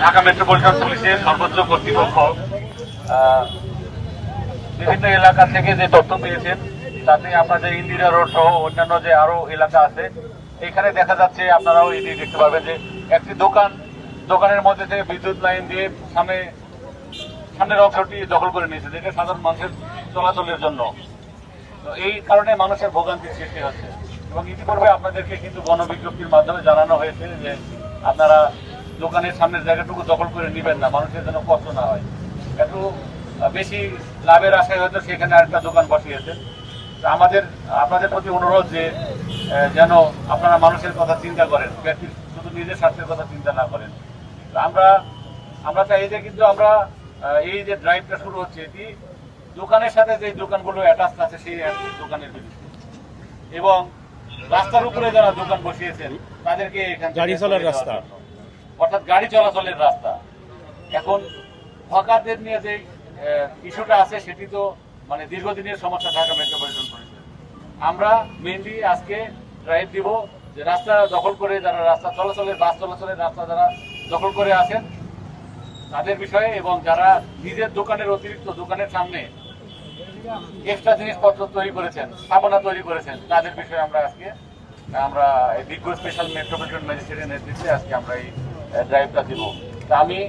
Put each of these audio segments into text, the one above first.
Dhaka metropolitan পুলিশের সর্বোচ্চ কর্তৃপক্ষ বিভিন্ন এলাকা থেকে যে তথ্য পেয়েছেন তাতে আপনাদের ইন্দিরা রোড সহ অন্যান্য যে আরো এলাকা আছে এখানে দেখা যাচ্ছে, আপনারাও এটি দেখতে পাবেন যে একটি দোকানের মধ্যে থেকে বিদ্যুৎ লাইন দিয়ে সামনের অংশটি দখল করে নিয়েছে, যেটা সাধারণ মানুষের চলাচলের জন্য। তো এই কারণে মানুষের ভোগান্তির সৃষ্টি হচ্ছে এবং ইতিপূর্বে আপনাদেরকে কিন্তু গণবিজ্ঞপ্তির মাধ্যমে জানানো হয়েছে যে আপনারা দোকানের সামনের জায়গাটুকু দখল করে নেবেন না, মানুষের যেন কষ্ট না হয়। একটু বেশি লাভের আশায় হয়তো সেখানে আরেকটা দোকান বসিয়েছেন। আপনাদের প্রতি অনুরোধ যে যেন আপনারা মানুষের কথা চিন্তা করেন, ব্যক্তির শুধু নিজের স্বার্থের কথা চিন্তা না করেন। আমরা চাই যে কিন্তু আমরা এই যে ড্রাইভটা শুরু হচ্ছে এটি দোকানের সাথে যে দোকানগুলো অ্যাটাচ আছে সেই দোকানের বিরুদ্ধে, এবং রাস্তার উপরে যারা দোকান বসিয়েছেন তাদেরকে এখান থেকে গাড়ি চলার রাস্তা, অর্থাৎ গাড়ি চলাচলের রাস্তা। এখন হকারদের নিয়ে যে ইস্যুটা আছে সেটি তো মানে দীর্ঘদিনের সমস্যা ঢাকা মেট্রোপলিটন পুলিশের। আমরা মেইনলি আজকে ড্রাইভ দিব যে রাস্তা দখল করে যারা রাস্তা চলাচলের বাস চলাচলের রাস্তা যারা দখল করে আছেন তাদের বিষয়ে, এবং যারা নিজের দোকানের অতিরিক্ত দোকানের সামনে এক্সট্রা জিনিসপত্র তৈরি করেছেন, স্থাপনা তৈরি করেছেন, তাদের বিষয়ে আমরা বিজ্ঞ স্পেশাল মেট্রোপলিটন ম্যাজিস্ট্রেটের নেতৃত্বে আজকে আমরা এই ড্রাইভটা দিব। তা আমি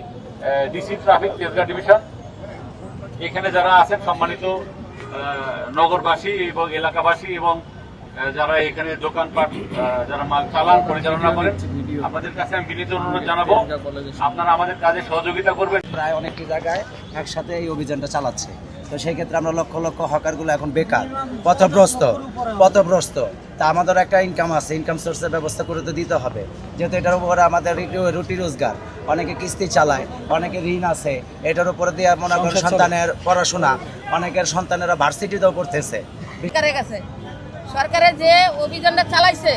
ডিসি ট্রাফিক তেজগাঁ ডিভিশন এখানে যারা আছেন সম্মানিত নগরবাসী এবং এলাকাবাসী এবং যারা এখানে দোকানপাট যারা মাল চালান পরিচালনা করেন, আপনাদের কাছে আমি বিনীত অনুরোধ জানাবো আপনারা আমাদের কাজে সহযোগিতা করবেন। প্রায় অনেকটি জায়গায় একসাথে এই অভিযানটা চালাচ্ছে, তো সেই ক্ষেত্রে আমরা লক্ষ লক্ষ হকারগুলো এখন বেকার, পথভ্রষ্ট। তা আমাদের একটা ইনকাম আছে, ইনকাম সোর্সের ব্যবস্থা করে তো দিতে হবে, যেহেতু এটার উপরে আমাদের রুটি রোজগার, অনেকে কিস্তি চালায়, অনেকে ঋণ আছে, এটার উপরে দিয়ে মনে করেন সন্তানের পড়াশোনা, অনেকের সন্তানেরা ভার্সিটিতেও করতেছে। সরকারের যে অভিযানটা চালাইছে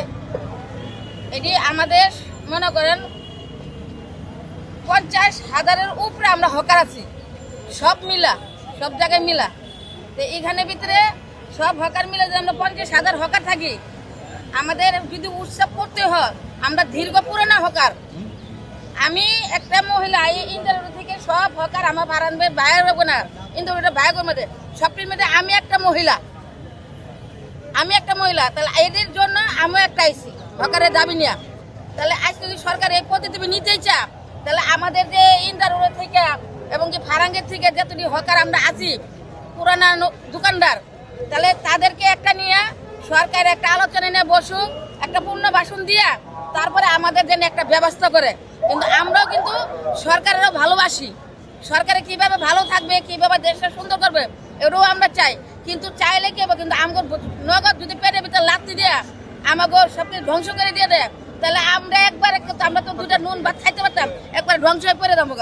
এটি আমাদের মনে করেন 50,000-এর উপরে আমরা হকার আছি, সব জায়গায় মিলা। তো এখানে ভিতরে সব হকার মিলে যদি আমরা 50,000 হকার থাকি, আমাদের যদি উৎসব করতে হয়, আমরা দীর্ঘ পুরোনো হকার। আমি একটা মহিলা, এই ইন্টারভিউ থেকে সব হকার আমার বারানবে বাইরের ওনার ইন্টারভিউটা বাইরের মধ্যে সবটির মধ্যে আমি একটা মহিলা, তাহলে এদের জন্য আমি একটা আইসি হকারের দাবি নিয়ে। তাহলে আজকে যদি সরকার এই পদ্ধতি নিতেই চায়, তাহলে আমাদের যে ইন্টারভিউ থেকে এবং যে ফারাঙ্গের থেকে যতটি হকার আমরা আছি পুরানা দোকানদার, তাহলে তাদেরকে একটা নিয়ে সরকার একটা আলোচনা নিয়ে বসুক, একটা পূর্ণ ভাষণ দিয়া তারপরে আমাদের জন্য একটা ব্যবস্থা করে। কিন্তু আমরাও কিন্তু সরকারেরও ভালোবাসি, সরকারে কিভাবে ভালো থাকবে, কিভাবে দেশটা সুন্দর করবে এটাও আমরা চাই। কিন্তু চাইলে কি হবে, কিন্তু আমাকে নগদ যদি পেটের ভিতরে লাত্তি দেয়া আমাকে সবকিছু ধ্বংস করে দিয়ে দেয়, তাহলে আমরা তো দুটা নুন ভাত খাইতে পারতাম, একবার ধ্বংস হয়ে পড়ে যাবো।